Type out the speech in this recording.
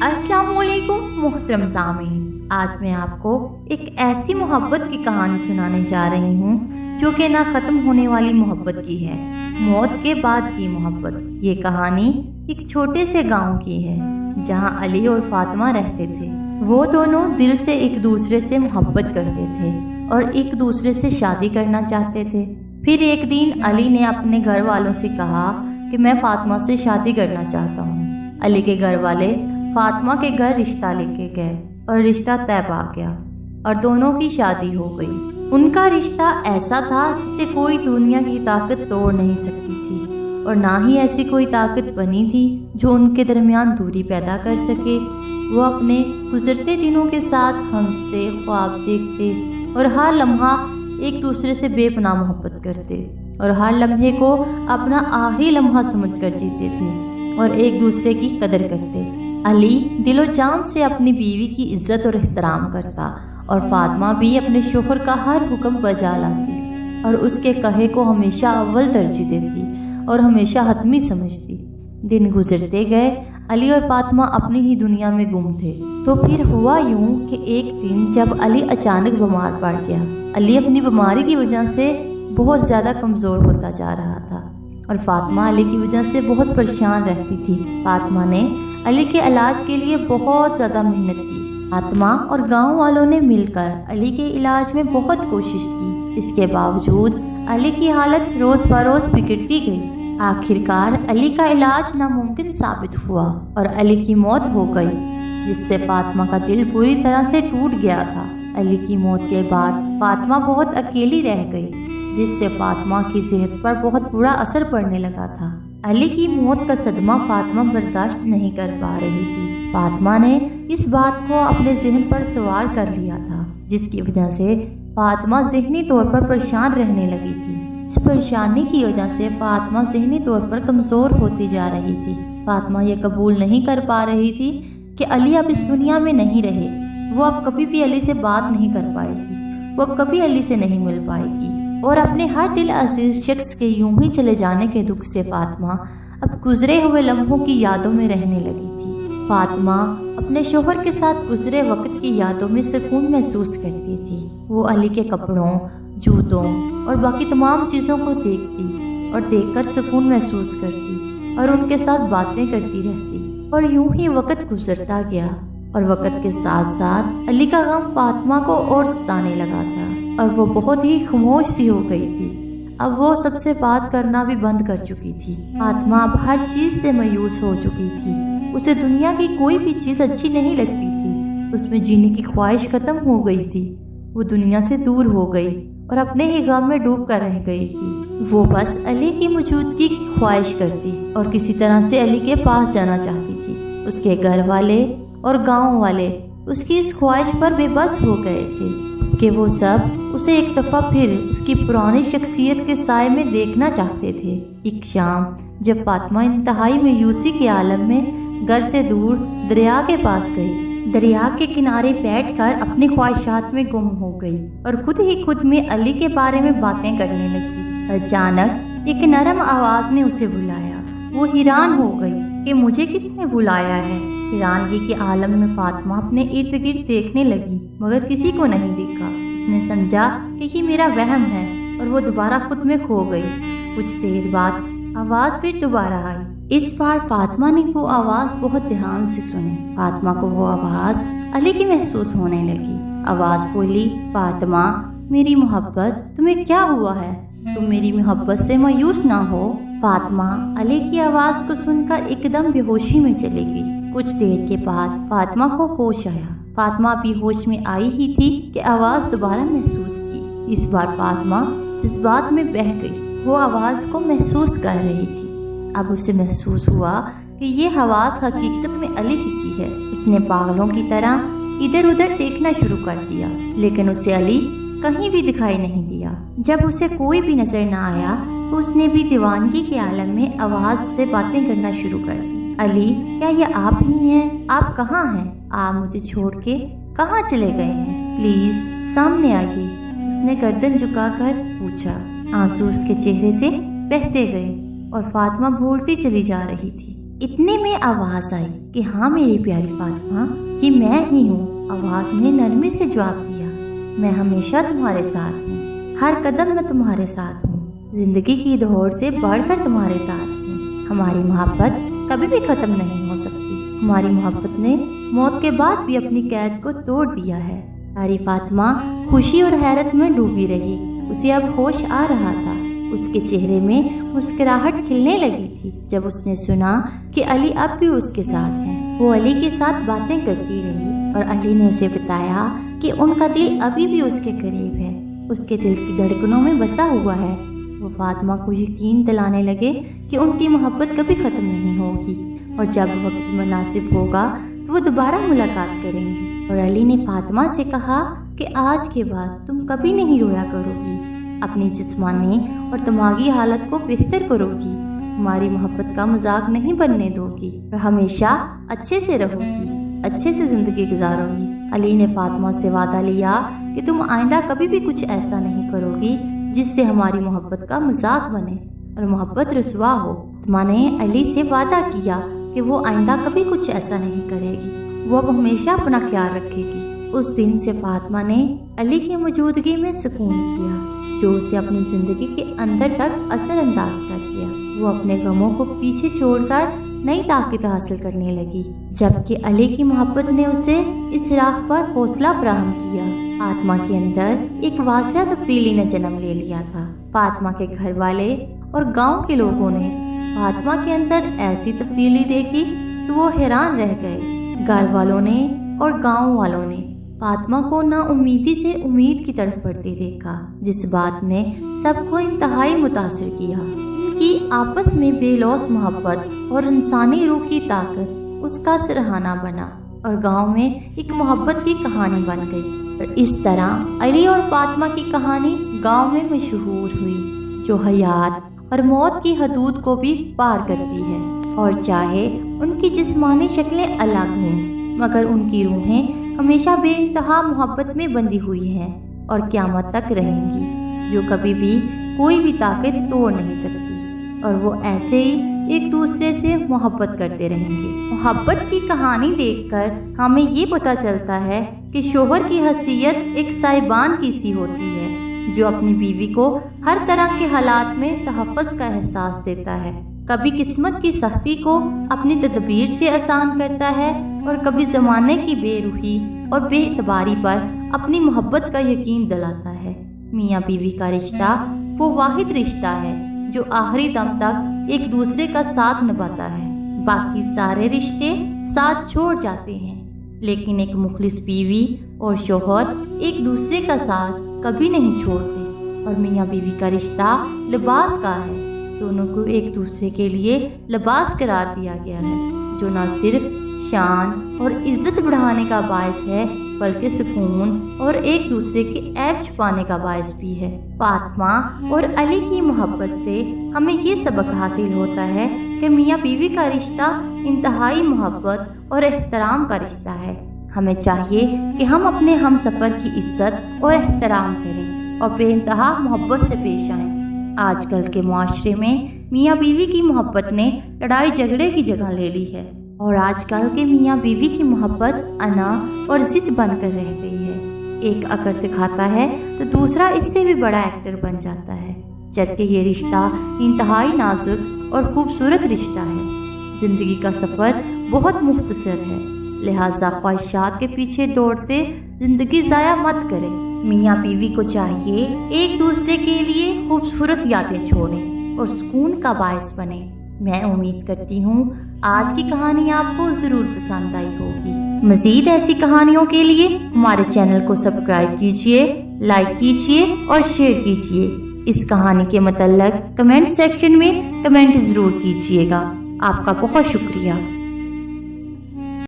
السلام علیکم محترم سامعین، آج میں آپ کو ایک ایسی محبت کی کہانی سنانے جا رہی ہوں جو کہ نہ ختم ہونے والی محبت کی ہے، موت کے بعد کی محبت۔ یہ کہانی ایک چھوٹے سے گاؤں کی ہے جہاں علی اور فاطمہ رہتے تھے۔ وہ دونوں دل سے ایک دوسرے سے محبت کرتے تھے اور ایک دوسرے سے شادی کرنا چاہتے تھے۔ پھر ایک دن علی نے اپنے گھر والوں سے کہا کہ میں فاطمہ سے شادی کرنا چاہتا ہوں۔ علی کے گھر والے فاطمہ کے گھر رشتہ لے کے گئے اور رشتہ طے پا گیا اور دونوں کی شادی ہو گئی۔ ان کا رشتہ ایسا تھا جسے کوئی دنیا کی طاقت توڑ نہیں سکتی تھی اور نہ ہی ایسی کوئی طاقت بنی تھی جو ان کے درمیان دوری پیدا کر سکے۔ وہ اپنے گزرتے دنوں کے ساتھ ہنستے، خواب دیکھتے اور ہر لمحہ ایک دوسرے سے بے پناہ محبت کرتے اور ہر لمحے کو اپنا آخری لمحہ سمجھ کر جیتے تھے اور ایک دوسرے کی قدر کرتے۔ علی دل و جان سے اپنی بیوی کی عزت اور احترام کرتا اور فاطمہ بھی اپنے شوہر کا ہر حکم بجا لاتی اور اس کے کہے کو ہمیشہ اول ترجیح دیتی اور ہمیشہ حتمی سمجھتی۔ دن گزرتے گئے، علی اور فاطمہ اپنی ہی دنیا میں گم تھے۔ تو پھر ہوا یوں کہ ایک دن جب علی اچانک بیمار پڑ گیا۔ علی اپنی بیماری کی وجہ سے بہت زیادہ کمزور ہوتا جا رہا تھا اور فاطمہ علی کی وجہ سے بہت پریشان رہتی تھی۔ فاطمہ نے علی کے علاج کے لیے بہت زیادہ محنت کی۔ فاطمہ اور گاؤں والوں نے مل کر علی کے علاج میں بہت کوشش کی۔ اس کے باوجود علی کی حالت روز بروز بگڑتی گئی۔ آخرکار علی کا علاج ناممکن ثابت ہوا اور علی کی موت ہو گئی، جس سے فاطمہ کا دل پوری طرح سے ٹوٹ گیا تھا۔ علی کی موت کے بعد فاطمہ بہت اکیلی رہ گئی، جس سے فاطمہ کی صحت پر بہت برا اثر پڑنے لگا تھا۔ علی کی موت کا صدمہ فاطمہ برداشت نہیں کر پا رہی تھی۔ فاطمہ نے اس بات کو اپنے ذہن پر سوار کر لیا تھا، جس کی وجہ سے فاطمہ ذہنی طور پر پریشان رہنے لگی تھی۔ اس پریشانی کی وجہ سے فاطمہ ذہنی طور پر کمزور ہوتی جا رہی تھی۔ فاطمہ یہ قبول نہیں کر پا رہی تھی کہ علی اب اس دنیا میں نہیں رہے۔ وہ اب کبھی بھی علی سے بات نہیں کر پائے گی، وہ اب کبھی علی سے نہیں مل پائے گی اور اپنے ہر دل عزیز شخص کے یوں ہی چلے جانے کے دکھ سے فاطمہ اب گزرے ہوئے لمحوں کی یادوں میں رہنے لگی تھی۔ فاطمہ اپنے شوہر کے ساتھ گزرے وقت کی یادوں میں سکون محسوس کرتی تھی۔ وہ علی کے کپڑوں، جوتوں اور باقی تمام چیزوں کو دیکھتی اور دیکھ کر سکون محسوس کرتی اور ان کے ساتھ باتیں کرتی رہتی اور یوں ہی وقت گزرتا گیا اور وقت کے ساتھ ساتھ علی کا غم فاطمہ کو اور ستانے لگا تھا اور وہ بہت ہی خاموش سی ہو گئی تھی۔ اب وہ سب سے بات کرنا بھی بند کر چکی تھی۔ فاطمہ اب ہر چیز سے مایوس ہو چکی تھی۔ اسے دنیا کی کوئی بھی چیز اچھی نہیں لگتی تھی۔ اس میں جینے کی خواہش ختم ہو گئی تھی۔ وہ دنیا سے دور ہو گئی اور اپنے ہی غم میں ڈوب کر رہ گئی تھی۔ وہ بس علی کی موجودگی کی خواہش کرتی اور کسی طرح سے علی کے پاس جانا چاہتی تھی۔ اس کے گھر والے اور گاؤں والے اس کی اس خواہش پر بے بس ہو گئے تھے کہ وہ سب اسے ایک دفعہ پھر اس کی پرانی شخصیت کے سائے میں دیکھنا چاہتے تھے۔ ایک شام جب فاطمہ انتہائی مایوسی کے عالم میں گھر سے دور دریا کے پاس گئی، دریا کے کنارے بیٹھ کر اپنی خواہشات میں گم ہو گئی اور خود ہی خود میں علی کے بارے میں باتیں کرنے لگی۔ اچانک ایک نرم آواز نے اسے بلایا۔ وہ حیران ہو گئی کہ مجھے کس نے بلایا ہے۔ حیرانگی کے عالم میں فاطمہ اپنے ارد گرد دیکھنے لگی مگر کسی کو نہیں دیکھا۔ اس نے سمجھا کہ یہ میرا وہم ہے اور وہ دوبارہ خود میں کھو گئی۔ کچھ دیر بعد آواز پھر دوبارہ آئی۔ اس بار فاطمہ نے وہ آواز بہت دھیان سے سنی۔ فاطمہ کو وہ آواز علی کی محسوس ہونے لگی۔ آواز بولی، فاطمہ میری محبت، تمہیں کیا ہوا ہے؟ تم میری محبت سے مایوس نہ ہو۔ فاطمہ علی کی آواز کو سن کر ایک دم بے ہوشی میں چلی گئی۔ کچھ دیر کے بعد فاطمہ کو ہوش آیا۔ فاطمہ ابھی ہوش میں آئی ہی تھی کہ آواز دوبارہ محسوس کی۔ اس بار فاطمہ جذبات میں بہہ گئی۔ وہ آواز کو محسوس کر رہی تھی۔ اب اسے محسوس ہوا کہ یہ آواز حقیقت میں علی ہی کی ہے۔ اس نے پاگلوں کی طرح ادھر ادھر دیکھنا شروع کر دیا لیکن اسے علی کہیں بھی دکھائی نہیں دیا۔ جب اسے کوئی بھی نظر نہ آیا تو اس نے بھی دیوانگی کے عالم میں آواز سے باتیں کرنا شروع کر دی۔ علی، کیا یہ آپ ہی ہیں؟ آپ کہاں ہیں؟ آپ مجھے چھوڑ کے کہاں چلے گئے ہیں؟ پلیز سامنے آئیے، اس نے گردن جھکا کر پوچھا۔ آنسو اس کے چہرے سے بہتے گئے اور فاطمہ بھولتی چلی جا رہی تھی۔ اتنے میں آواز آئی کہ ہاں میری پیاری فاطمہ، یہ میں ہی ہوں۔ آواز نے نرمی سے جواب دیا، میں ہمیشہ تمہارے ساتھ ہوں، ہر قدم میں تمہارے ساتھ ہوں، زندگی کی دوڑ سے بڑھ کر تمہارے ساتھ ہوں۔ ہماری محبت کبھی بھی ختم نہیں ہو سکتی، ہماری محبت نے موت کے بعد بھی اپنی قید کو توڑ دیا ہے۔ پیاری فاطمہ خوشی اور حیرت میں ڈوبی رہی، اسے اب ہوش آ رہا تھا، اس کے چہرے میں مسکراہٹ کھلنے لگی تھی جب اس نے سنا کہ علی اب بھی اس کے ساتھ ہیں۔ وہ علی کے ساتھ باتیں کرتی رہی اور علی نے اسے بتایا کہ ان کا دل ابھی بھی اس کے قریب ہے، اس کے دل کی دھڑکنوں میں بسا ہوا ہے۔ وہ فاطمہ کو یقین دلانے لگے کہ ان کی محبت کبھی ختم نہیں ہوگی اور جب وقت مناسب ہوگا تو وہ دوبارہ ملاقات کریں گی۔ اور علی نے فاطمہ سے کہا کہ آج کے بعد تم کبھی نہیں رویا کرو گی، اپنی جسمانی اور دماغی حالت کو بہتر کرو گی، ہماری محبت کا مذاق نہیں بننے دو گی اور ہمیشہ اچھے سے رہو گی، اچھے سے زندگی گزارو گی۔ علی نے فاطمہ سے وعدہ لیا کہ تم آئندہ کبھی بھی کچھ ایسا نہیں کرو گی جس سے ہماری محبت کا مذاق بنے اور محبت رسوا ہو۔ فاطمہ نے علی سے وعدہ کیا کہ وہ آئندہ کبھی کچھ ایسا نہیں کرے گی، وہ اب ہمیشہ اپنا خیال رکھے گی۔ اس دن سے فاطمہ نے علی کی موجودگی میں سکون کیا جو اسے اپنی زندگی کے اندر تک اثر انداز کر گیا۔ وہ اپنے غموں کو پیچھے چھوڑ کر نئی طاقت حاصل کرنے لگی، جبکہ علی کی محبت نے اسے اس راہ پر حوصلہ فراہم کیا۔ فاطمہ کے اندر ایک واضح تبدیلی نے جنم لے لیا تھا۔ فاطمہ کے گھر والے اور گاؤں کے لوگوں نے فاطمہ کے اندر ایسی تبدیلی دیکھی تو وہ حیران رہ گئے۔ گھر والوں نے اور گاؤں والوں نے فاطمہ کو نا امیدی سے امید کی طرف بڑھتے دیکھا، جس بات نے سب کو انتہائی متاثر کیا۔ ان کی آپس میں بے لوث محبت اور انسانی روح کی طاقت اس کا سراہنا بنا اور گاؤں میں ایک محبت کی کہانی بن گئی۔ اور اس طرح علی اور فاطمہ کی کہانی گاؤں میں مشہور ہوئی، جو حیات اور موت کی حدود کو بھی پار کرتی ہے۔ اور چاہے ان کی جسمانی شکلیں الگ ہوں مگر ان کی روحیں ہمیشہ بے انتہا محبت میں بندھی ہوئی ہیں اور قیامت تک رہیں گی، جو کبھی بھی کوئی بھی طاقت توڑ نہیں سکتی، اور وہ ایسے ہی ایک دوسرے سے محبت کرتے رہیں گے۔ محبت کی کہانی دیکھ کر ہمیں یہ پتہ چلتا ہے کہ شوہر کی حیثیت ایک سائبان کی سی ہوتی ہے جو اپنی بیوی کو ہر طرح کے حالات میں تحفظ کا احساس دیتا ہے، کبھی قسمت کی سختی کو اپنی تدبیر سے آسان کرتا ہے اور کبھی زمانے کی بے روحی اور بے اعتباری پر اپنی محبت کا یقین دلاتا ہے۔ میاں بیوی کا رشتہ وہ واحد رشتہ ہے جو آخری دم تک ایک دوسرے کا ساتھ نبھاتا ہے، باقی سارے رشتے ساتھ چھوڑ جاتے ہیں، لیکن ایک مخلص بیوی اور شوہر ایک دوسرے کا ساتھ کبھی نہیں چھوڑتے۔ اور میاں بیوی کا رشتہ لباس کا ہے، دونوں کو ایک دوسرے کے لیے لباس قرار دیا گیا ہے، جو نہ صرف شان اور عزت بڑھانے کا باعث ہے بلکہ سکون اور ایک دوسرے کے عیب چھپانے کا باعث بھی ہے۔ فاطمہ اور علی کی محبت سے ہمیں یہ سبق حاصل ہوتا ہے کہ میاں بیوی کا رشتہ انتہائی محبت اور احترام کا رشتہ ہے۔ ہمیں چاہیے کہ ہم اپنے ہم سفر کی عزت اور احترام کریں اور بے انتہا محبت سے پیش آئیں۔ آج کل کے معاشرے میں میاں بیوی کی محبت نے لڑائی جھگڑے کی جگہ لے لی ہے، اور آج کل کے میاں بیوی کی محبت انا اور ضد بن کر رہ گئی ہے۔ ایک اکڑ دکھاتا ہے تو دوسرا اس سے بھی بڑا ایکٹر بن جاتا ہے، جبکہ یہ رشتہ انتہائی نازک اور خوبصورت رشتہ ہے۔ زندگی کا سفر بہت مختصر ہے، لہٰذا خواہشات کے پیچھے دوڑتے زندگی ضائع مت کریں۔ میاں بیوی کو چاہیے ایک دوسرے کے لیے خوبصورت یادیں چھوڑیں اور سکون کا باعث بنیں۔ میں امید کرتی ہوں آج کی کہانی آپ کو ضرور پسند آئی ہوگی۔ مزید ایسی کہانیوں کے لیے ہمارے چینل کو سبسکرائب کیجیے، لائک کیجیے اور شیئر کیجیے۔ اس کہانی کے متعلق کمنٹ سیکشن میں کمنٹ ضرور کیجیے گا۔ آپ کا بہت شکریہ۔